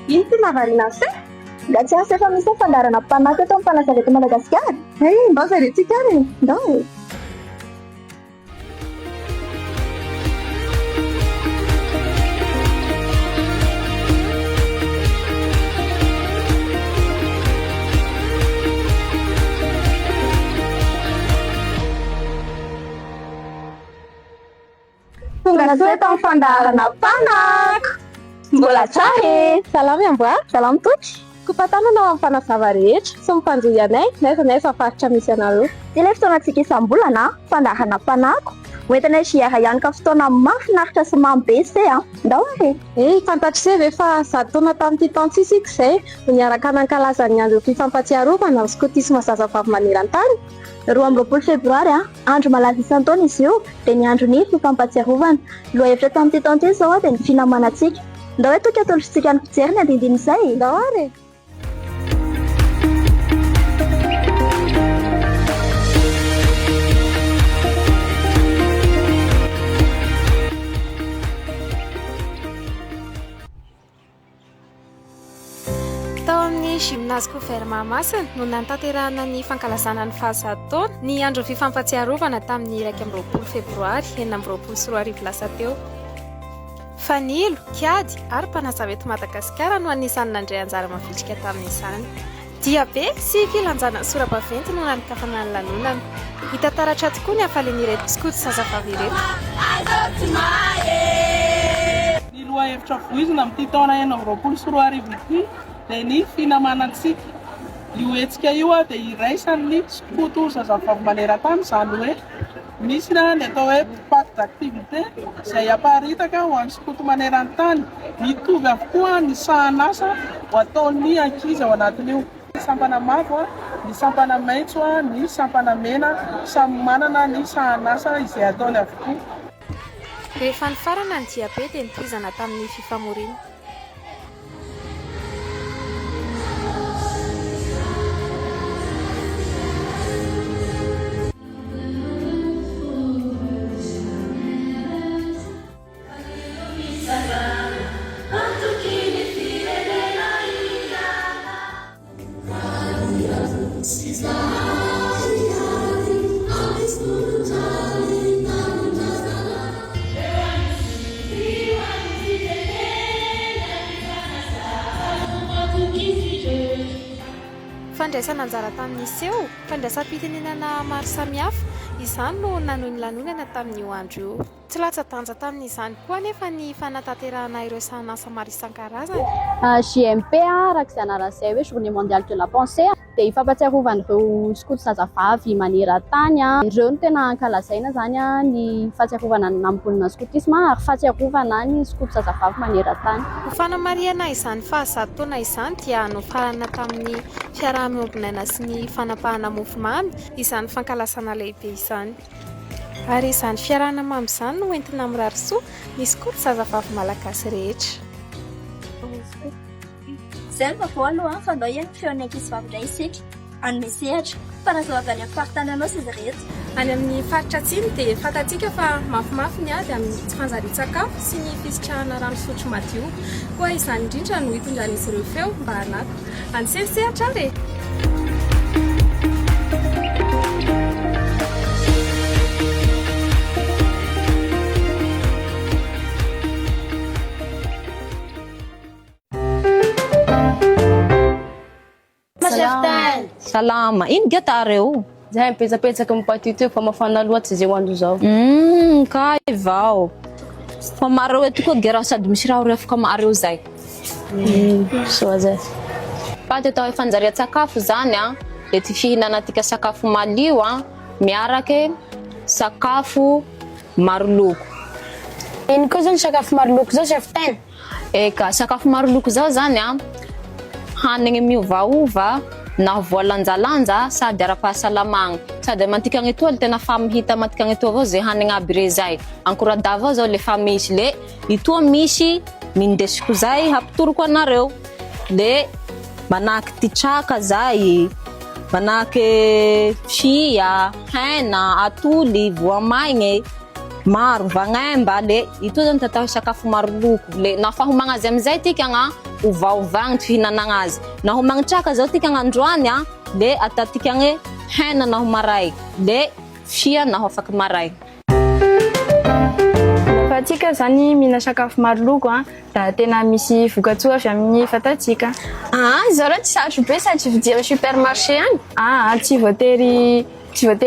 Ino ty mahavariana se? Da tsy asa efa misy fandarana mpanaky eto amin'ny mpanasa eto Madagasikara. Ndao zarentsika ary. Ndao e. Tonga soa eto amin'ny fandaharana mpanako. Mbola tsara e. Salama amboa. Salama toky. Kopatanana amin'ny mpanazava rehetra sy mimpanjoy anay naiza faritra misy anareo. Ty ilay fotoanantsika isam-bolana fandaharana mpanako. Hoentinay ziara ihany ka fotoana mahafinaritra sy mamy be se ndao e. Fantatry se ve fa 10 taona tamin'ity taontsy isika izay no niaraka nankalaza ny andro fifampatsiarovana ny skotisma zazavavy maneran-tany. 12 febroary andro malaza isan-taona izy io dia ny andro ny fifampatsiarovana. Lohahevitra tamin'ity taonty izao dia ny finamanantsika. Ndao hoe toky atolotrintsika ny fijery ny andindiny izay. Ndao ary. Tao amin'ny gymnase Couvert Mahamasina no nantanterahana ny fankalazana ny fahazatoana ny andro fifampatsiarovana tamin'ny 1 febroary 2024 lasa teo. Fanilo, kiady ary mpanazava eto Madagasikara no anisan'ny nandray anjara mavitrika tamin'izany. Diabe sy filanjana sora-baventy no nanikafana ny lanonana. Hita taratra tokoa ny hafalian'ireto skoty zazavavy ireto. Ny lohahevitra voizina amin'ity taona 2024 ity dia ny finamanantsika. Io hetsika io dia iraisan'ny skoto zazavavy maneran-tany, izany hoe misy ny atao hoe pacte d'activité izay aparitaka ho an'ny skoto maneran-tany. Mitovy avokoa ny sahan'asa ho ataon'ny ankizy ao anatin'io. Ny sampana mavo, ny sampana maitso, ny sampana mena, samy manana ny sahan'asa izay ataony avokoa. Rehefa ny farana ny diabe dia nitohizana tamin'ny fifamoriana. Fandraisana anjara tamin'ny seho, fandraisam-pitenenana maro samihafa, izany no nanohy ny lanonana tamin'io andro io. Tsy latsa-danja tamin'izany koa nefa ny fanatanterahana ireo sahan'asa maro isan-karazany. JMP arak'izay anaran'izay hoe Journée mondiale de la pensée dia ifampatsiarovan'ireo skoto zazavavy maneran-tany. Ireo no tena ankalazaina zany ny fahatsiarovana ny nambolona skotisma ary fahatsiarovana ny skoto zazavavy maneran-tany. Ho fanamariana izany fahazatoana izany dia nofarana tamin'ny fiaraha-miombinaina sy ny fanapahana mofomamy izany fankalazana lehibe izany. Ary izany fiarahana mamy izany no entina mirary soa ny skoto zazavavy malagasy rehetra. Izay no vaovao aloha fa ndao ihany feon'ny ankizy vavy indray isika. Anome sehatra fa nazao avy any amin'ny faritany anao sy izy rehetra. Any amin'ny faritra atsiny dia fantatsika fa mafimafy ny ady amin'ny tsy fanjarian-tsakafo sy ny fisitrahana rano sotro madio. Koa izany indrindra no hitondran'izy ireo feo mba hanato. Anisesehatra ary. Salama, ino gatareo? Zahay mipetsapetsaka mipatito eo fa mafana loatsy zay hoandro zao. Kay vao. Fa mareo eto koa gera sady misy raha rehefa mareo zay. Soa zay. Paty atao fanjarian-tsakafo zany dia ty fihinanatika sakafo malio miaraka sakafo maro loko. Ino koa zany sakafo maro loko zao chef tena? Eka, sakafo maro loko zao zany hanigny miovaova na voalanjalanja sady ara-pahasalamagna sady mantikagna etoa tena fa mihita mantikagna etoa avao zay hanigny aby re zay ankorada avao zao le fa misy le itoa misy mindesiko zay hampitoroko anareo le manahaky titraka zay manahaky fia, hena, atoly, voamaigny maro vagnemba le itoa zany tatao sakafo maro loko le nafa homagna azy amizay tikagna ovaovagny tsy fihinanagna azy. Na ho magnitraka zao tika gn'androany de atatika gne hena na ho maray, de fia na ho afaky maray. Fa atsika zany mihina sakafo maro loko da tena misy vokatsoa avy amin'ny fatatsika. Zao reo tsy sarotro be sady tsy vidia amin'ny supermarché any. Tsy voatery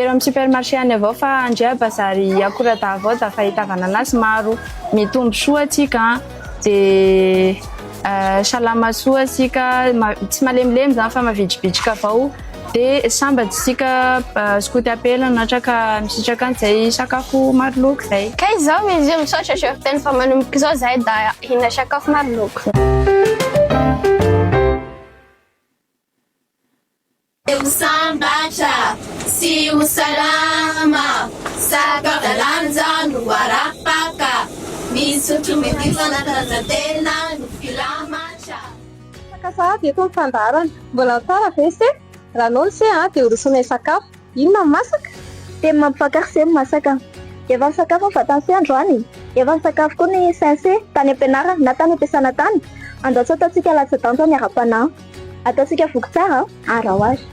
amin'ny supermarché any avao fa andrea bazary akorata avao da fahitavana anazy maro. Mitombo soa atsika de salama soa atsika, tsy malemilemy zany fa mavitribitrika avao. De sambatsika skoty apela natraka misitraka an'izay sakafo maro loko zay. Ka izao izy io misaotra teny fa manomboka zao zahay da hina sakafo maro loko. Sambatra si usalama sakata lanza no arapaka misotro mikifana tena no filamacha. Sakafady eto fandarana mbola tsara ve se? Raha anao se de orosonay sakafo. Inona masaka? Tena mampifakarsy masaka. Efa sakafo ny vatanse androany. Efa sakafo koa ny sense tany ampianarana na tany ampiasana tany. Andao tsy ataontsika latsa-danja miara-panahy. Ataontsika voky tsara raha azy.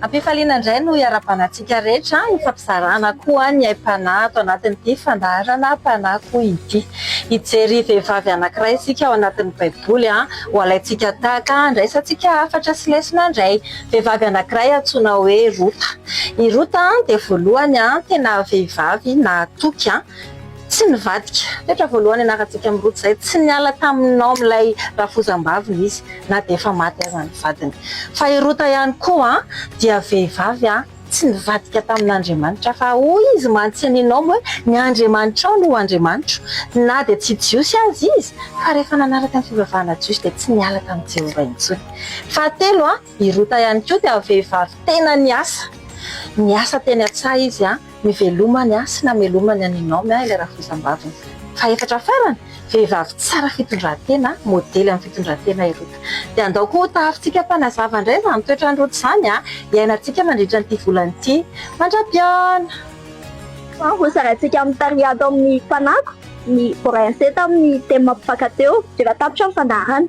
Ampifaliana indray no iara-panahintsika rehetra ifampizarana koa ny aim-panahy ato anatin'ity fandaharana mpanahy ity. Hijery vehivavy anankiray isika ao anatin'ny baiboly ho alaintsika tahaka andraisantsika hafatra sy lesona indray. Vehivavy anankiray antsoina hoe Rota. I Rota dia voalohany tena vehivavy na toky tsy nivadika. Tetra voalohany anarantsika amin'ny Rota izay tsy niala taminao amin'ilay rafozam-baviny izy na dia efa maty aza ny vadiny. Fa i Rota ihany koa dia vehivavy tsy nivadika tamin'Andriamanitra fa hoy izy manontanianao hoe ny Andriamanitra no Andriamanitra na dia tsy jiosy azy izy fa rehefa nanaraka ny fivavahana jiosy dia tsy niala tamin'i Jehovah intsony. Fahatelo i Rota ihany koa dia vehivavy tena niasa teny an-tsaha izy mivelomany sy namelomany any Naomi ilay rafozam-baviny. Faefatra farany vehivavy tsara fitondran-tena, modely amin'ny fitondran-tena i Rota. Dia andao koa tahafintsika mpanazava indray izany toetrany Rota izany iainantsika mandritra n'ity volana ity mandra-piana. Ho sarantsika amin'ny tariado amin'ny mpanako ny vorainse tamin'ny teny mampifakateo rehefa tapitra amin'ny fandaharana.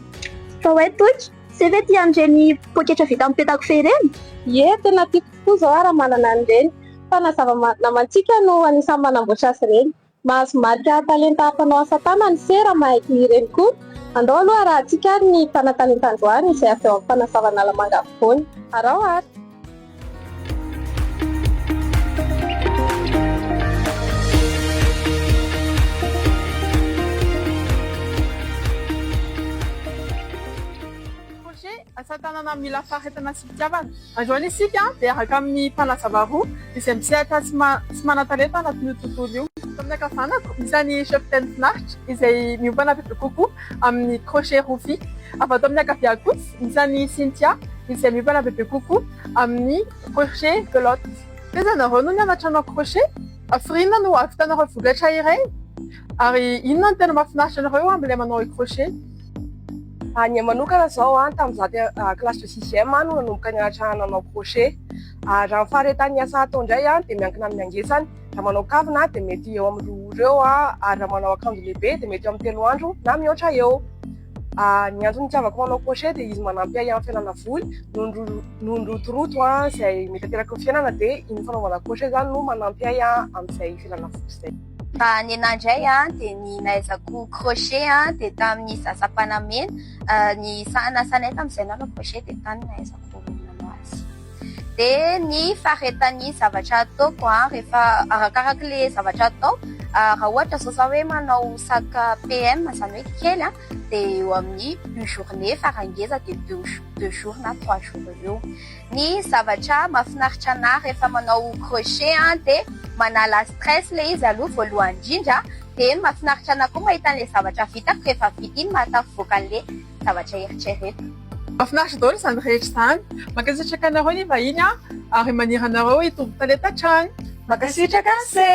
Fa hoe toky sy ve tia an'ireny poketra vita amin'ny petako fe ireny? Ie, tena tiako tokoa zao raha manana an'ireny. Fanazava namantsika no anisan'ny manamboatra azy ireny. Mahazo marika talenta hampanao asa tanana sera mahay ireny koa. Andao aloha raha antsika ny mpanatalenta androany izay avy eo amin'ny fanazavana lamanga afovoany. Arao ary. Asa tanana mila faharetana sy fitiavana. Androany isika dia araka amin'ny mpanazava roa izay misehatra sy manan-talenta anatin'io tontolo io. Tamin'ny ankavanako misy chef teny finaritra izay miompana bebe kokoa amin'ny crochet rofia. Avy ato amin'ny ankavia kosa misy Cynthia izay miompana bebe kokoa amin'ny crochet pelote. Teza nareo no nianatra anao crochet? Afirinina no avitanareo vokatra iray? Ary inona no tena mahafinaritra anareo amin'ilay manao crochet? Ny manokana zao tamin'izaho classe de 6e no nanomboka nianatra nanao crochet. Raha ny faharetany asa atao indray dia miankina amin'ny angesany. Raha manao kavina dia mety eo amin'ny 2 eo ary raha manao akanjo lehibe dia mety eo amin'ny 3 andro na mihoatra eo. Ny antony itiavako manao crochet dia izy manampy ahy amin'ny fiainana voly no ndrotoroto izay mety ateraka ny fiainana dia iny fanaovana crochet zany no manampy ahy amin'izay fiainana voly izay. Raha ny anahy indray dia ny nahaizako crochet dia tamin'ny zazam-panamena ny nasanay tamin'izay nanao crochet dia tany nahaizako nanao azy. Dia ny faharetan'ny zavatra ataoko rehefa arakaraka ilay zavatra atao, raha ohatra zao hoe manao sac PM izany hoe kely dia eo amin'ny 1 journée farangeza dia 2 jours na 3 jours eo. Ny zavatra mahafinaritra anahy rehefa manao crochet dia manala stress ilay izy aloha voalohany indrindra dia mahafinaritra anahy koa mahita an'ilay zavatra vitako rehefa vita iny mahatafivoaka an'ilay zavatra eritrereto. Mahafinaritra daholo izany rehetra izany. Mankasitraka anareo ny vahiny ary maniry anareo hitombo talenta hatrany. Mankasitraka se!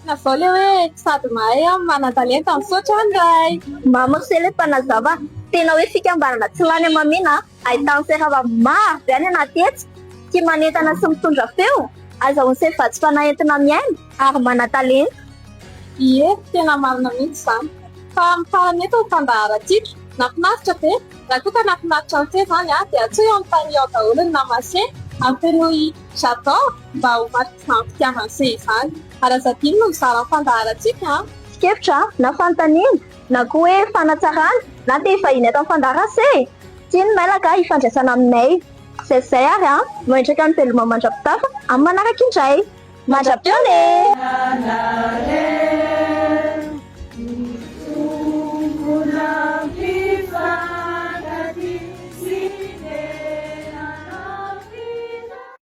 Nazao le hoe sady mahay manan-talenta misaotra andray. Mamorsely mpanazava tena hoe fikambanana tsy lany amamena ahitany serava maro be any anaty etsy tia manentana sy mitondra feo azahoany sefatsy fanahentina miaina ary manan-talenta. Ie, tena marina mihitsy izany. Fa mifarany eto ny fandaharantsika. Nafinaritra be, raha koa ka nafinaritra an'izay zany dia atsoy eo amin'ny tany ao daholo ny namashe amin'ny teny hoe j'adore mba ho marika izany fitiavan'izay izany. Arazadiny no mizara ny fandaharantsika. Fikevitra na fanontaniana na koa hoe fanatsarana na dia fahiny ato amin'ny fandaharase tiany mailaka hifandraisana aminay. Zay ary mandraka ny veloma mandrapitafa amin'ny manaraka indray. Mandra-pione!